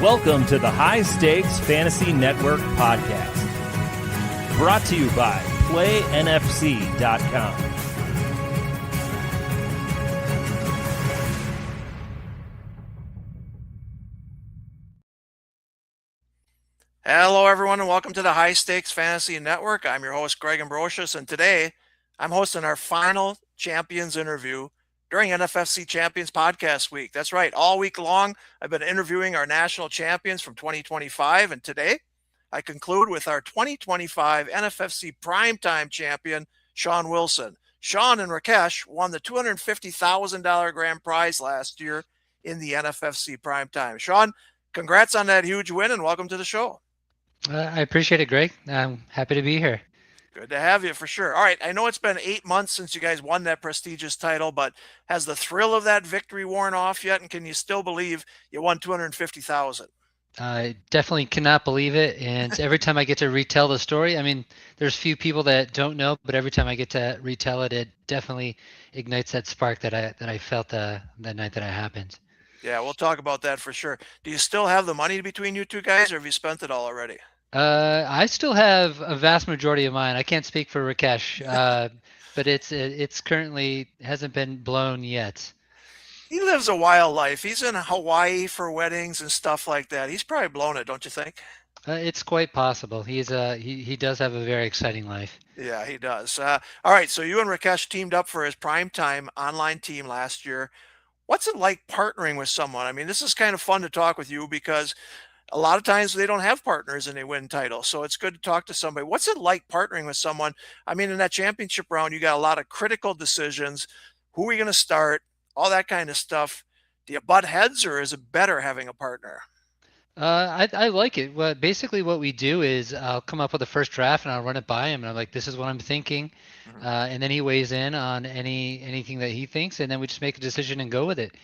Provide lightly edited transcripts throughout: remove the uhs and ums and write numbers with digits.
Welcome to the High Stakes Fantasy Network Podcast. Brought to you by PlayNFC.com. Hello, everyone, and welcome to the High Stakes Fantasy Network. I'm your host, Greg Ambrosius, and today I'm hosting our final Champions interview during NFFC Champions Podcast Week. That's right. All week long, I've been interviewing our national champions from 2025, and today I conclude with our 2025 NFFC Primetime champion, Shawn Wilson. Shawn and Rakesh won the $250,000 grand prize last year in the NFFC Primetime. Shawn, congrats on that huge win, and welcome to the show. I appreciate it, Greg. I'm happy to be here. Good to have you for sure. All right. I know it's been 8 months since you guys won that prestigious title, but has the thrill of that victory worn off yet? And can you still believe you won $250,000? I definitely cannot believe it. And every time I get to retell the story, I mean, there's few people that don't know, but every time I get to retell it, it definitely ignites that spark that I felt that night that it happened. Yeah, we'll talk about that for sure. Do you still have the money between you two guys, or have you spent it all already? I still have a vast majority of mine. I can't speak for Rakesh, but it's currently hasn't been blown yet. He lives a wild life. He's in Hawaii for weddings and stuff like that. He's probably blown it, don't you think? It's quite possible. He does have a very exciting life. Yeah, he does. All right, so you and Rakesh teamed up for his Primetime online team last year. What's it like partnering with someone? I mean, this is kind of fun to talk with you because a lot of times they don't have partners and they win titles. So it's good to talk to somebody. What's it like partnering with someone? I mean, in that championship round, you got a lot of critical decisions. Who are you going to start? All that kind of stuff. Do you butt heads, or is it better having a partner? I like it. Well, basically what we do is I'll come up with a first draft and I'll run it by him and I'm like, this is what I'm thinking. And then he weighs in on anything that he thinks, and then we just make a decision and go with it.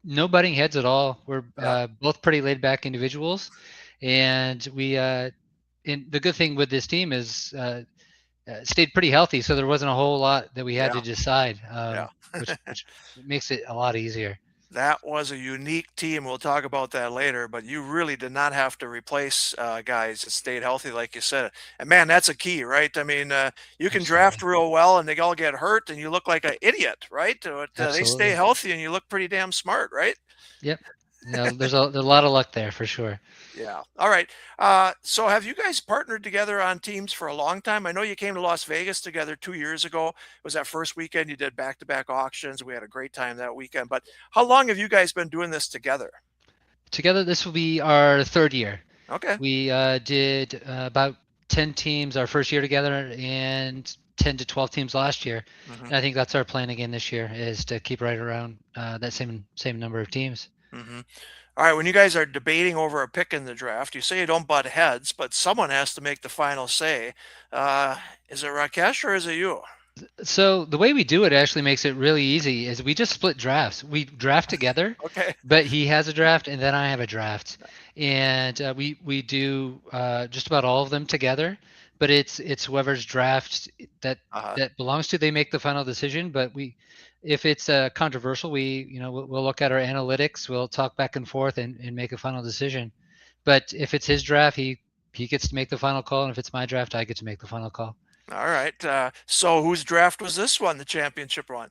No butting heads at all. We're both pretty laid back individuals, and the good thing with this team is stayed pretty healthy, so there wasn't a whole lot that we had to decide, which makes it a lot easier. That was a unique team. We'll talk about that later, but you really did not have to replace guys that stayed healthy, like you said. And man, that's a key, right? I mean, you can draft real well and they all get hurt and you look like an idiot, right? They stay healthy and you look pretty damn smart, right? Yep. There's a lot of luck there for sure. Yeah. All right. So have you guys partnered together on teams for a long time? I know you came to Las Vegas together 2 years ago. It was that first weekend you did back-to-back auctions. We had a great time that weekend. But how long have you guys been doing this together? Together, this will be our third year. Okay. We did about 10 teams our first year together and 10 to 12 teams last year. Mm-hmm. And I think that's our plan again this year, is to keep right around that same number of teams. Mm-hmm. All right, when you guys are debating over a pick in the draft, you say you don't butt heads, but someone has to make the final say. Is it Rakesh or is it you? So the way we do it actually makes it really easy. Is we just split drafts. We draft together, okay, but he has a draft and then I have a draft, and we do just about all of them together. But it's whoever's draft that belongs to, they make the final decision. But if it's controversial, we'll look at our analytics, we'll talk back and forth and make a final decision. But if it's his draft, he gets to make the final call, and if it's my draft, I get to make the final call. All right. So whose draft was this one, the championship one?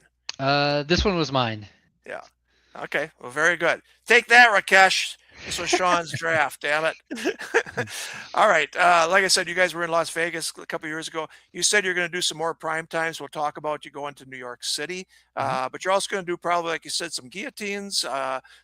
This one was mine. Yeah. Okay. Well, very good. Take that, Rakesh. This was Shawn's draft, damn it. All right. Like I said, you guys were in Las Vegas a couple of years ago. You said you're going to do some more prime times. We'll talk about you going to New York City. But you're also going to do probably, like you said, some guillotines,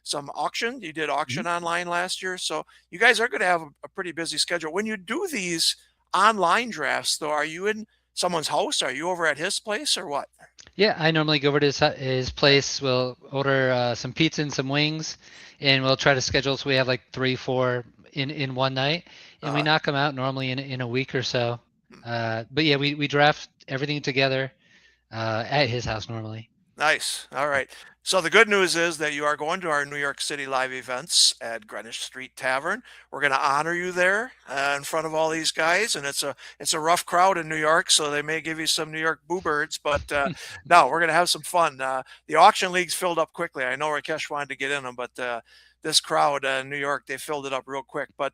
some auction. You did auction online last year. So you guys are going to have a pretty busy schedule. When you do these online drafts, though, are you in someone's house? Are you over at his place or what? Yeah, I normally go over to his place. We'll order some pizza and some wings, and we'll try to schedule so we have like 3-4 in one night, and we knock them out normally in a week or so. But yeah, we draft everything together at his house normally. Nice. All right. So the good news is that you are going to our New York City live events at Greenwich Street Tavern. We're going to honor you there in front of all these guys, and it's a rough crowd in New York, so they may give you some New York boo birds, but no, we're going to have some fun. The auction leagues filled up quickly. I know Rakesh wanted to get in them, but this crowd in New York, they filled it up real quick. But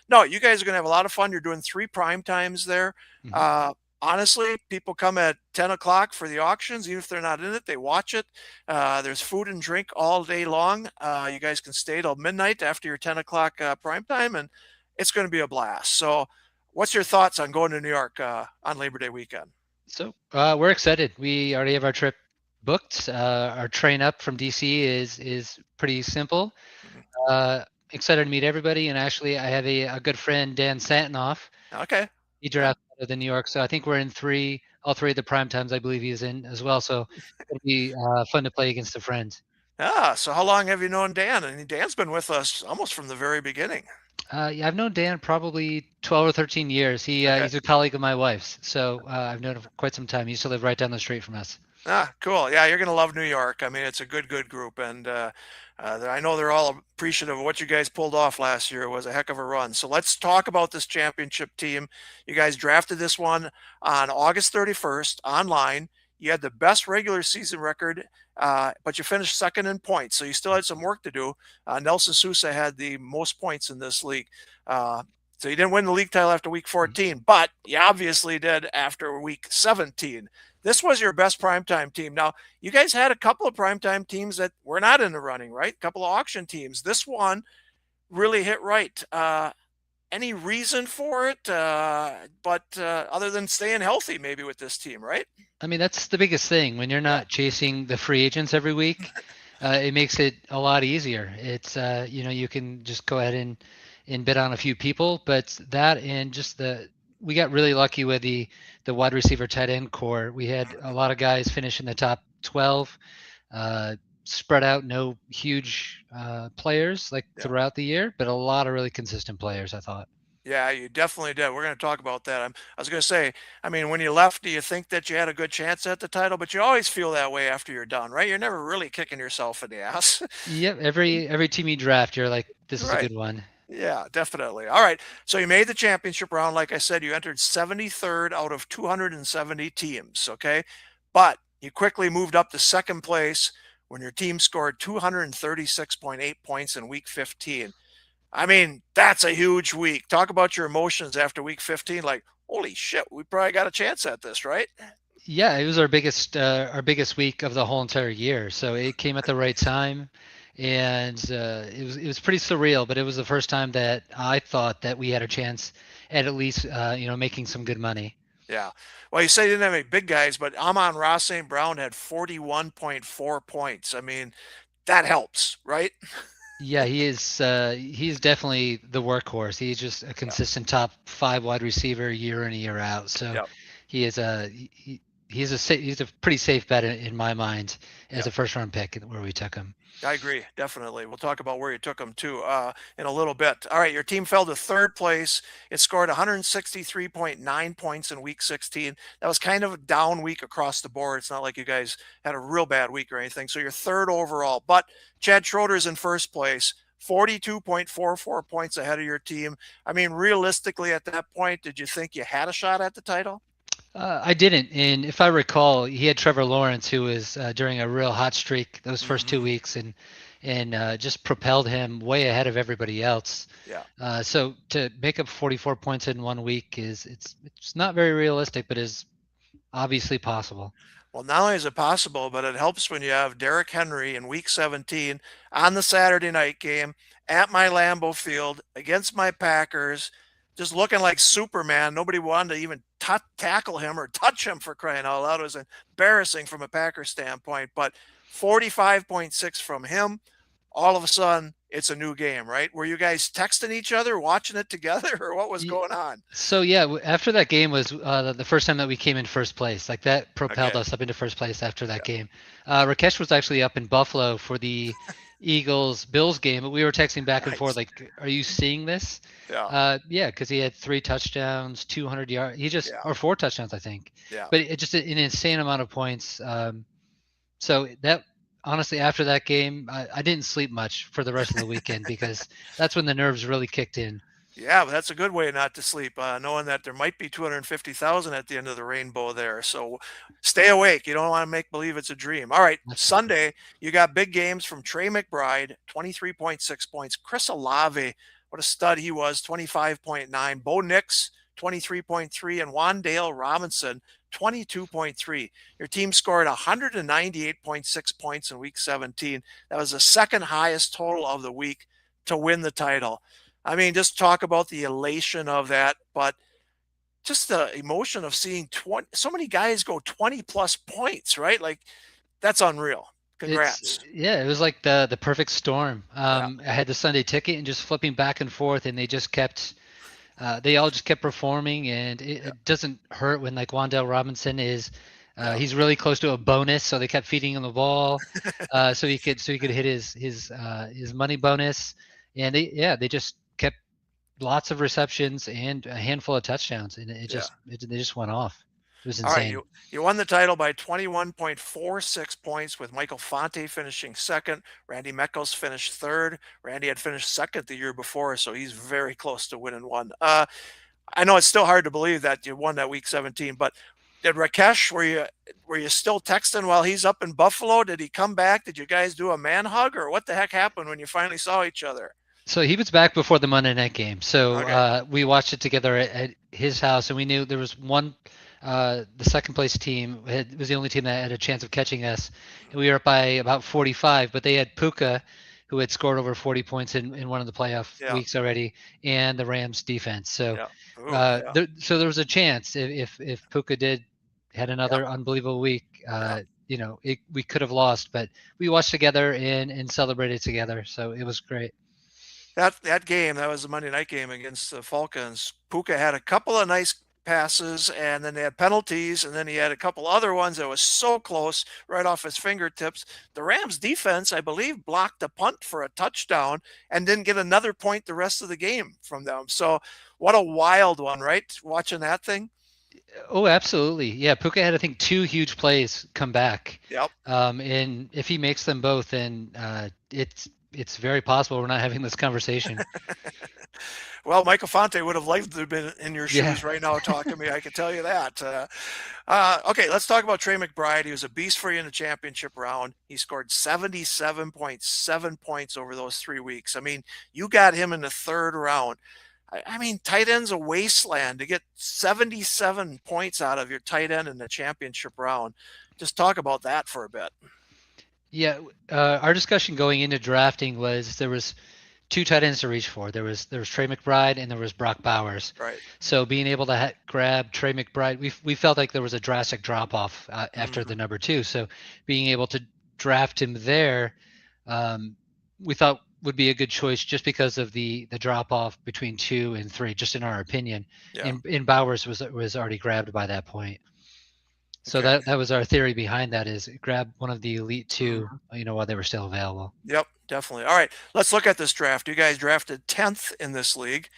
no, you guys are going to have a lot of fun. You're doing 3 prime times there. Honestly, people come at 10 o'clock for the auctions. Even if they're not in it, they watch it. There's food and drink all day long. You guys can stay till midnight after your 10 o'clock prime time, and it's going to be a blast. So what's your thoughts on going to New York on Labor Day weekend? So we're excited. We already have our trip booked. Our train up from DC is pretty simple. Excited to meet everybody. And actually, I have a good friend, Dan Santanoff. Okay. He drafted out of the New York, so I think we're in all three of the prime times. I believe he's in as well. So it'll be fun to play against a friend. So how long have you known Dan? And Dan's been with us almost from the very beginning. Yeah, I've known Dan probably 12 or 13 years. He's a colleague of my wife's, so I've known him for quite some time. He used to live right down the street from us. Cool. Yeah, you're going to love New York. I mean, it's a good group, and I know they're all appreciative of what you guys pulled off last year. It was a heck of a run. So let's talk about this championship team. You guys drafted this one on August 31st online. You had the best regular season record, but you finished second in points, so you still had some work to do. Nelson Sousa had the most points in this league. So you didn't win the league title after week 14, but you obviously did after week 17. This was your best primetime team. Now, you guys had a couple of primetime teams that were not in the running, right? A couple of auction teams. This one really hit right. Any reason for it? But other than staying healthy, maybe with this team, right? I mean, that's the biggest thing. When you're not chasing the free agents every week, it makes it a lot easier. It's you can just go ahead and bid on a few people, but that and just we got really lucky with the wide receiver tight end core. We had a lot of guys finish in the top 12, spread out, no huge players throughout the year, but a lot of really consistent players, I thought. Yeah, you definitely did. We're going to talk about that. I was going to say, I mean, when you left, do you think that you had a good chance at the title? But you always feel that way after you're done, right? You're never really kicking yourself in the ass. Yep. Every team you draft, you're like, this is a good one. Yeah, definitely. All right. So you made the championship round. Like I said, you entered 73rd out of 270 teams. Okay. But you quickly moved up to second place when your team scored 236.8 points in week 15. I mean, that's a huge week. Talk about your emotions after week 15. Like, holy shit, we probably got a chance at this, right? Yeah, it was our biggest week of the whole entire year. So it came at the right time. And it was pretty surreal, but it was the first time that I thought that we had a chance at least making some good money. Yeah. Well, you say you didn't have any big guys, but Amon-Ra St. Brown had 41.4 points. I mean, that helps, right? Yeah, he's definitely the workhorse. He's just a consistent top 5 wide receiver year in and year out. So he's a pretty safe bet in my mind as a first round pick where we took him. I agree, definitely. We'll talk about where you took him too in a little bit. All right, your team fell to third place. It scored 163.9 points in week 16. That was kind of a down week across the board. It's not like you guys had a real bad week or anything. So you're third overall. But Chad Schroeder's in first place, 42.44 points ahead of your team. I mean, realistically, at that point, did you think you had a shot at the title? I didn't, and if I recall, he had Trevor Lawrence, who was during a real hot streak those first 2 weeks, and just propelled him way ahead of everybody else. Yeah. So to make up 44 points in 1 week it's not very realistic, but is obviously possible. Well, not only is it possible, but it helps when you have Derrick Henry in week 17 on the Saturday night game at my Lambeau Field against my Packers, just looking like Superman. Nobody wanted to even tackle him or touch him, for crying out loud. It was embarrassing from a Packer standpoint, but 45.6 from him. All of a sudden, it's a new game, right? Were you guys texting each other, watching it together, or what was going on? So, yeah, after that game was the first time that we came in first place. Like, that propelled us up into first place after that game. Rakesh was actually up in Buffalo for the Eagles-Bills game, but we were texting back and forth, like, are you seeing this? Yeah. Because he had 3 touchdowns, 200 yards. Or 4 touchdowns, I think. Yeah. But it just an insane amount of points. So that honestly, after that game, I didn't sleep much for the rest of the weekend because that's when the nerves really kicked in. Yeah, but that's a good way not to sleep, knowing that there might be 250,000 at the end of the rainbow there. So stay awake. You don't want to make believe it's a dream. All right, Absolutely. Sunday, you got big games from Trey McBride, 23.6 points. Chris Olave, what a stud he was, 25.9. Bo Nix, 23.3. And Wandale Robinson, 22.3. Your team scored 198.6 points in week 17. That was the second highest total of the week to win the title. I mean, just talk about the elation of that, but just the emotion of seeing so many guys go 20 plus points, right? Like that's unreal. Congrats. It was like the perfect storm. Yeah. I had the Sunday ticket and just flipping back and forth, and they all just kept performing, and it doesn't hurt when like Wandale Robinson is. He's really close to a bonus, so they kept feeding him the ball, so he could hit his money bonus, and they just kept lots of receptions and a handful of touchdowns, and they just went off. It was All right, insane. you won the title by 21.46 points with Michael Fonte finishing second. Randy Meckles finished third. Randy had finished second the year before, so he's very close to winning one. I know it's still hard to believe that you won that week 17, but did Rakesh, were you still texting while he's up in Buffalo? Did he come back? Did you guys do a man hug, or what the heck happened when you finally saw each other? So he was back before the Monday night game. So Okay. we watched it together at his house, and we knew there was one. The second place team was the only team that had a chance of catching us, and we were up by about 45. But they had Puka, who had scored over 40 points in one of the playoff Yeah. weeks already, and the Rams defense. So Yeah. Ooh, yeah. there was a chance if Puka had another unbelievable week. Yeah. We could have lost, but we watched together and celebrated together. So it was great. That game, that was the Monday night game against the Falcons. Puka had a couple of nice passes, and then they had penalties, and then he had a couple other ones that was so close right off his fingertips. The Rams defense, I believe, blocked a punt for a touchdown and didn't get another point the rest of the game from them. So what a wild one, right? Watching that thing. Oh, absolutely. Yeah, Puka had I think two huge plays come back. Yep. And if he makes them both, then it's very possible we're not having this conversation. Well, Michael Fonte would have liked to have been in your Yeah. shoes right now talking to me. I can tell you that. Okay, let's talk about Trey McBride. He was a beast for you in the championship round. He scored 77.7 points over those 3 weeks. I mean, you got him in the third round. I mean, tight end's a wasteland to get 77 points out of your tight end in the championship round. Just talk about that for a bit. Yeah, our discussion going into drafting was there was two tight ends to reach for. There was Trey McBride and there was Brock Bowers. Right. So being able to grab Trey McBride, we felt like there was a drastic drop off after the number 2. So being able to draft him there, we thought would be a good choice just because of the drop off between 2 and 3, just in our opinion. Yeah. And Bowers was already grabbed by that point. So Okay. that was our theory behind that, is grab one of the elite 2, while they were still available. Yep, definitely. All right, let's look at this draft. You guys drafted 10th in this league.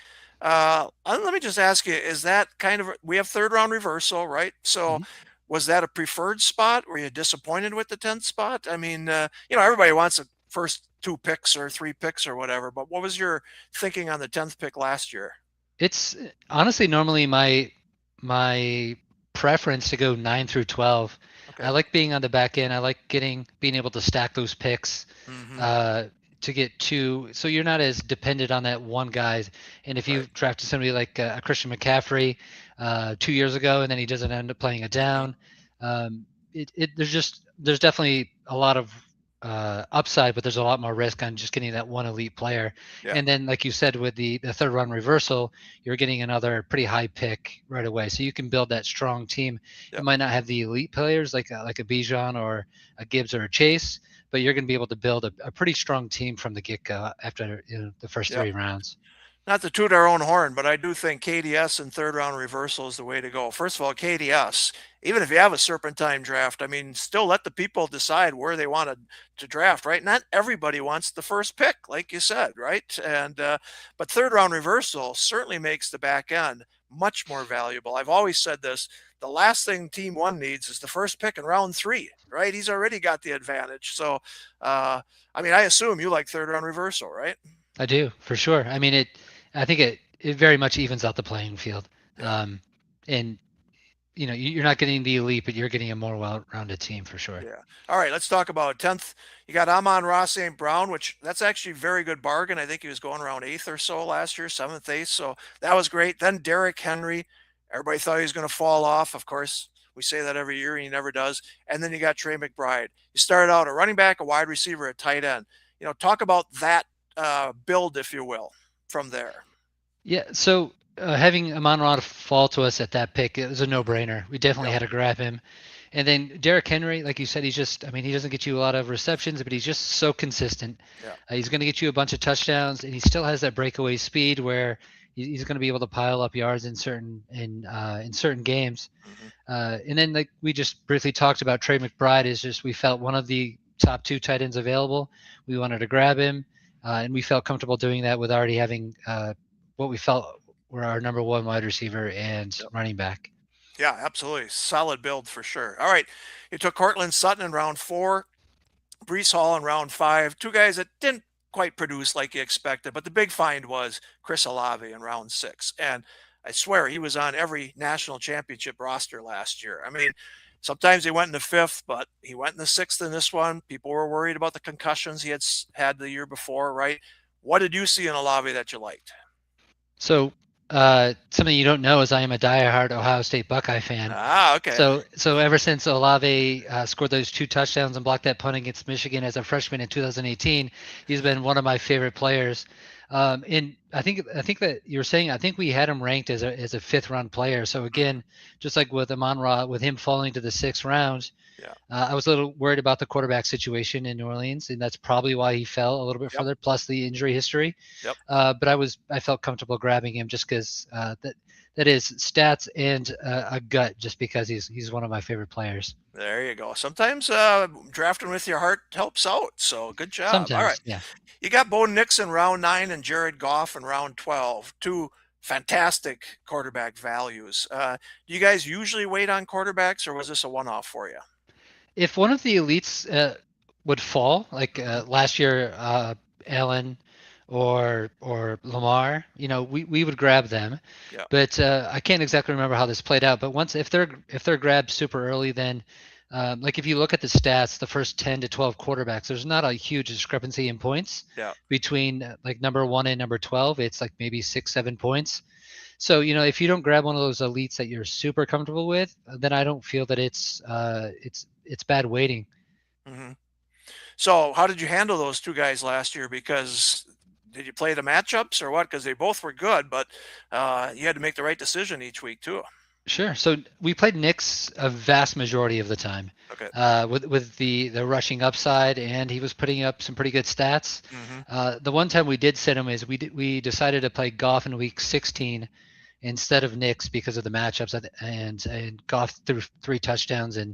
Let me just ask you, is that kind of, we have third round reversal, right? So Mhm. was that a preferred spot? Were you disappointed with the 10th spot? I mean, everybody wants the first 2 picks or 3 picks or whatever, but what was your thinking on the 10th pick last year? It's honestly normally my preference to go 9 through 12. Okay. I like being on the back end. I like being able to stack those picks to get 2, so you're not as dependent on that one guy. And if you drafted somebody like a Christian McCaffrey 2 years ago and then he doesn't end up playing it down, there's definitely a lot of upside, but there's a lot more risk on just getting that one elite player. Yeah. And then, like you said, with the third round reversal, you're getting another pretty high pick right away. So you can build that strong team. Yep. You might not have the elite players like a Bijan or a Gibbs or a Chase, but you're going to be able to build a pretty strong team from the get-go after the first 3 rounds. Not to toot our own horn, but I do think KDS and third round reversal is the way to go. First of all, KDS, even if you have a serpentine draft, I mean, still let the people decide where they want to draft, right? Not everybody wants the first pick, like you said, right? And but third round reversal certainly makes the back end much more valuable. I've always said this. The last thing Team 1 needs is the first pick in round 3, right? He's already got the advantage. So, I assume you like third round reversal, right? I do, for sure. I think it very much evens out the playing field. Yeah. And you're not getting the elite, but you're getting a more well-rounded team for sure. Yeah. All right, let's talk about 10th. You got Amon-Ra St. Brown, which that's actually a very good bargain. I think he was going around 8th or so last year, 7th, 8th. So that was great. Then Derrick Henry. Everybody thought he was going to fall off. Of course, we say that every year, and he never does. And then you got Trey McBride. You started out a running back, a wide receiver, a tight end. Talk about that build, if you will, from there. Yeah, so having Amon-Ra fall to us at that pick, it was a no-brainer. We definitely had to grab him. And then Derrick Henry, like you said, he doesn't get you a lot of receptions, but he's just so consistent. Yeah. He's going to get you a bunch of touchdowns, and he still has that breakaway speed where he's going to be able to pile up yards in certain games. And then, like we just briefly talked about, Trey McBride we felt one of the top 2 tight ends available. We wanted to grab him, and we felt comfortable doing that with already having what we felt were our number 1 wide receiver and running back. Yeah, absolutely. Solid build for sure. All right. You took Cortland Sutton in round 4, Breece Hall in round 5, 2 guys that didn't quite produce like you expected, but the big find was Chris Olave in round 6. And I swear he was on every national championship roster last year. Sometimes he went in the 5th, but he went in the 6th in this one. People were worried about the concussions he had the year before, right? What did you see in Olave that you liked? So something you don't know is I am a diehard Ohio State Buckeye fan. Okay. So ever since Olave scored those 2 touchdowns and blocked that punt against Michigan as a freshman in 2018, he's been one of my favorite players. And I think that you're saying, I think we had him ranked as a 5th round player. So again, just like with Amon-Ra, with him falling to the 6th round, I was a little worried about the quarterback situation in New Orleans, and that's probably why he fell a little bit further, plus the injury history. But I felt comfortable grabbing him just because that is stats and a gut, just because he's one of my favorite players. There you go. Sometimes drafting with your heart helps out. So good job. Sometimes, all right. Yeah. You got Bo Nix in round 9 and Jared Goff in round 12. 2 fantastic quarterback values. Do you guys usually wait on quarterbacks, or was this a one-off for you? If one of the elites would fall, like last year, Allen or Lamar, we would grab them. Yeah. But I can't exactly remember how this played out. But if they're grabbed super early, then like if you look at the stats, the first 10 to 12 quarterbacks, there's not a huge discrepancy in points between like number 1 and number 12. It's like maybe 6-7 points. So, if you don't grab one of those elites that you're super comfortable with, then I don't feel that it's bad waiting. So how did you handle those 2 guys last year? Because did you play the matchups or what? Because they both were good, but you had to make the right decision each week too. Sure. So we played Nix a vast majority of the time. Okay. With the rushing upside, and he was putting up some pretty good stats. The one time we did sit him is we decided to play Goff in week 16 instead of Nix because of the matchups, and Goff threw 3 touchdowns and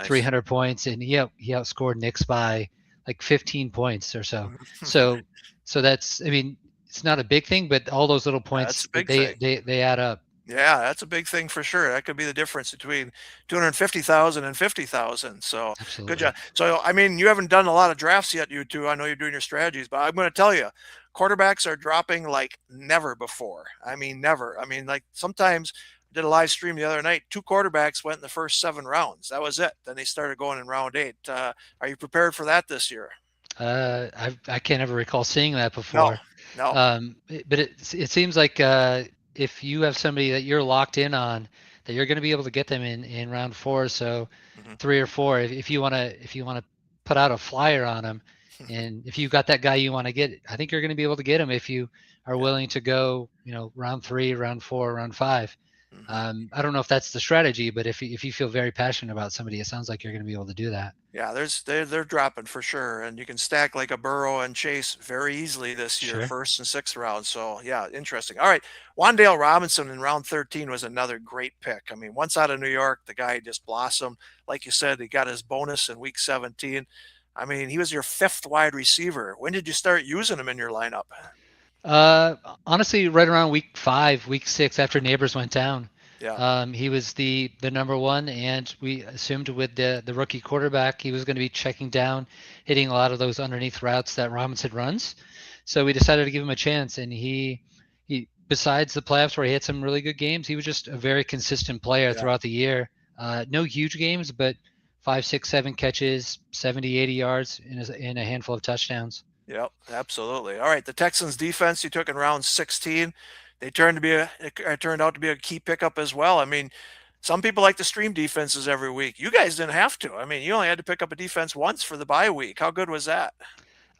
300 points, and he outscored Nix by like 15 points or so. So that's, it's not a big thing, but all those little points, they add up. Yeah, that's a big thing for sure. That could be the difference between 250,000 and 50,000. So Absolutely. Good job. So, you haven't done a lot of drafts yet, you two. I know you're doing your strategies, but I'm going to tell you, quarterbacks are dropping like never before. Never. Like sometimes I did a live stream the other night. 2 quarterbacks went in the first 7 rounds. That was it. Then they started going in round 8. Are you prepared for that this year? I can't ever recall seeing that before. No. But it seems like if you have somebody that you're locked in on, that you're going to be able to get them in round 4. So 3 or 4, if you want to put out a flyer on them, and if you've got that guy you want to get, I think you're going to be able to get him if you are willing to go, round 3, round 4, round 5. I don't know if that's the strategy, but if you feel very passionate about somebody, it sounds like you're going to be able to do that. Yeah, they're dropping for sure, and you can stack like a Burrow and Chase very easily this year, Sure. 1st and 6th round. So yeah, interesting. All right, Wan'Dale Robinson in round 13 was another great pick. Once out of New York, the guy just blossomed. Like you said, he got his bonus in week 17. He was your 5th wide receiver. When did you start using him in your lineup? Honestly, right around week 5, week 6, after Neighbors went down, Yeah. he was the number one, and we assumed with the rookie quarterback, he was going to be checking down, hitting a lot of those underneath routes that Robinson runs. So we decided to give him a chance, and he besides the playoffs where he had some really good games, he was just a very consistent player Yeah. throughout the year. No huge games, but 5, 6, 7 catches, 70, 80 yards, in a handful of touchdowns. Yep, absolutely. All right, the Texans defense you took in round 16, it turned out to be a key pickup as well. I mean, some people like to stream defenses every week. You guys didn't have to. I mean, you only had to pick up a defense once for the bye week. How good was that?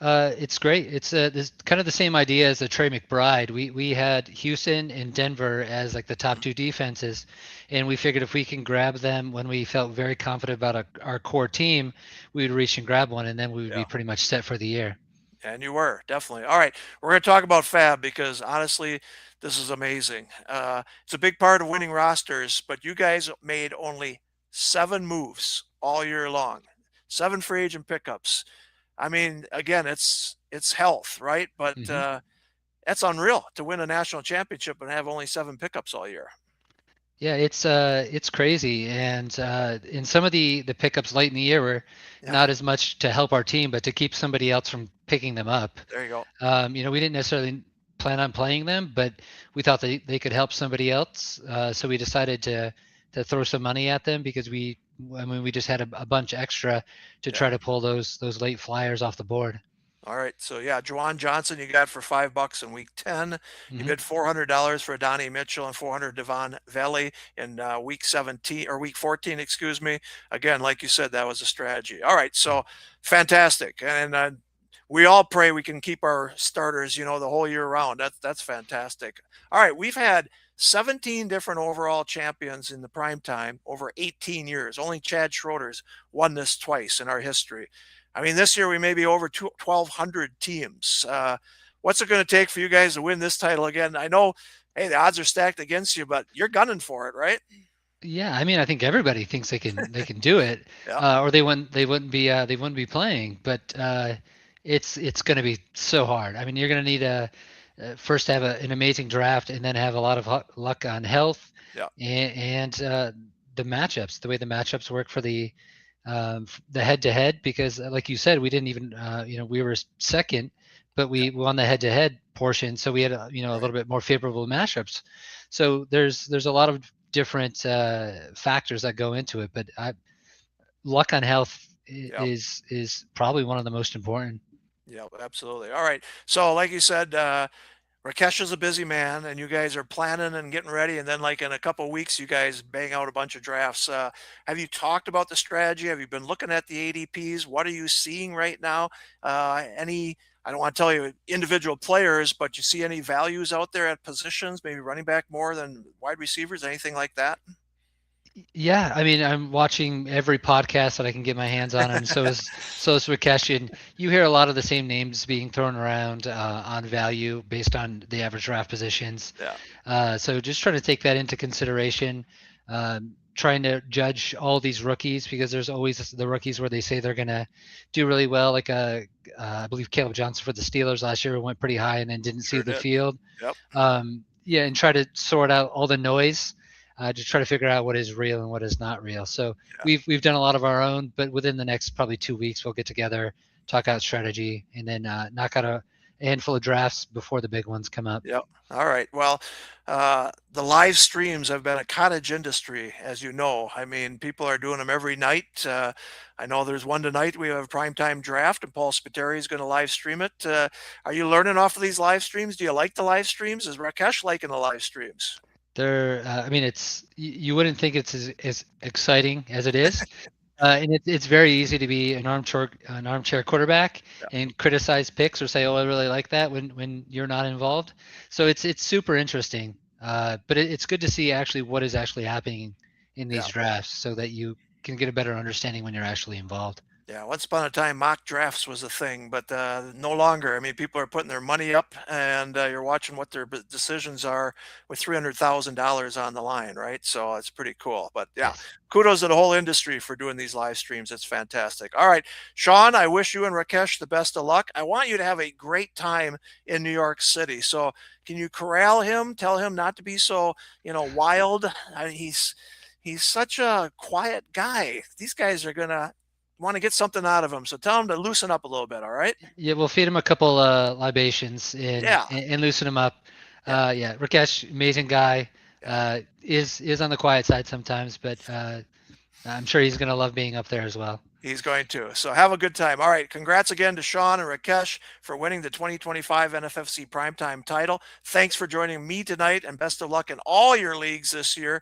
It's great. It's this kind of the same idea as the Trey McBride. We had Houston and Denver as like the top two defenses, and we figured if we can grab them when we felt very confident about our core team, we would reach and grab one, and then we would Yeah. be pretty much set for the year. And you were, definitely. All right, we're going to talk about Faab because honestly, this is amazing. It's a big part of winning rosters, but you guys made only 7 moves all year long, 7 free agent pickups. I mean, again, it's health, right? But hmm that's unreal to win a national championship and have only 7 pickups all year. Yeah, it's crazy, and in some of the pickups late in the year were Yeah, not as much to help our team, but to keep somebody else from picking them up. there you go. We didn't necessarily plan on playing them, but we thought they could help somebody else. So we decided to throw some money at them because we just had a bunch extra to Yeah. try to pull those late flyers off the board. All right. So yeah, Juwan Johnson you got for $5 in week 10. You hmm bid $400 for Donnie Mitchell and 400 Devon Valley in week 17 or week 14, excuse me. Again, like you said, that was a strategy. All right. So fantastic. And we all pray we can keep our starters, the whole year round. That's fantastic. All right. We've had 17 different overall champions in the prime time over 18 years. Only Chad Schroeder's won this twice in our history. I mean, this year we may be over 1,200 teams. What's it going to take for you guys to win this title again? I know, hey, the odds are stacked against you, but you're gunning for it, right? Yeah, I mean, I think everybody thinks they can do it, Yeah, or they wouldn't be playing. But it's going to be so hard. I mean, you're going to need first have an amazing draft, and then have a lot of luck on health yeah, and the matchups, the way the matchups work for the head-to-head. Because like you said, we didn't even we were second, but yeah, we won the head-to-head portion, so we had a right. little bit more favorable matchups. So there's a lot of different factors that go into it, but luck on health Yeah, is probably one of the most important. yeah, absolutely. All right. So, like you said, Rakesh is a busy man, and you guys are planning and getting ready. And then, like in a couple of weeks, you guys bang out a bunch of drafts. Have you talked about the strategy? Have you been looking at the ADPs? What are you seeing right now? I don't want to tell you individual players, but you see any values out there at positions, maybe running back more than wide receivers, anything like that? Yeah, I mean, I'm watching every podcast that I can get my hands on, and so is Rakesh. And you hear a lot of the same names being thrown around on value based on the average draft positions. Yeah, So just trying to take that into consideration. Trying to judge all these rookies, because there's always the rookies where they say they're gonna do really well. Like I believe Caleb Johnson for the Steelers last year went pretty high and then didn't see sure the did. field. Yep. Yeah, and try to sort out all the noise to try to figure out what is real and what is not real. So Yeah. we've done a lot of our own, but within the next probably 2 weeks we'll get together, talk out strategy, and then knock out a handful of drafts before the big ones come up. Yep. All right. Well, the live streams have been a cottage industry, as you know. I mean, people are doing them every night. I know there's one tonight. We have a primetime draft, and Paul Spiteri is going to live stream it. Are you learning off of these live streams? Do you like the live streams? Is Rakesh liking the live streams? I mean, you wouldn't think it's as exciting as it is. And it's very easy to be an armchair quarterback Yeah. and criticize picks or say, "Oh, I really like that," when you're not involved. So it's super interesting. But it's good to see actually what is actually happening in these Yeah. drafts, so that you can get a better understanding when you're actually involved. Yeah, once upon a time, mock drafts was a thing, but no longer. I mean, people are putting their money up, and you're watching what their decisions are with $300,000 on the line, right? So it's pretty cool. But yeah, Yes. kudos to the whole industry for doing these live streams. It's fantastic. All right, Shawn, I wish you and Rakesh the best of luck. I want you to have a great time in New York City. So can you corral him? Tell him not to be so, wild. I mean, he's such a quiet guy. These guys are gonna want to get something out of him. So tell him to loosen up a little bit. All right. Yeah, we'll feed him a couple libations and, Yeah. and loosen him up. Yeah, Rakesh, amazing guy. Is on the quiet side sometimes, but I'm sure he's gonna love being up there as well. He's going to. So have a good time. All right. Congrats again to Shawn and Rakesh for winning the 2025 NFFC Primetime title. Thanks for joining me tonight, and best of luck in all your leagues this year.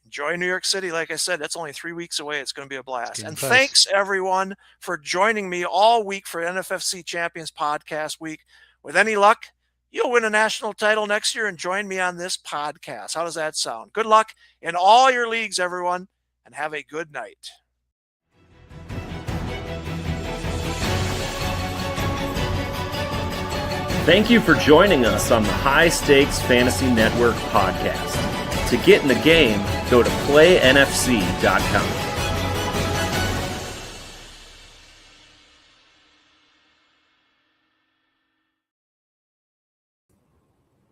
Enjoy New York City. Like I said, that's only 3 weeks away. It's going to be a blast. And thanks everyone for joining me all week for NFFC Champions Podcast Week. With any luck, you'll win a national title next year and join me on this podcast. How does that sound? Good luck in all your leagues, everyone, and have a good night. Thank you for joining us on the High Stakes Fantasy Network podcast. To get in the game, go to playnfc.com.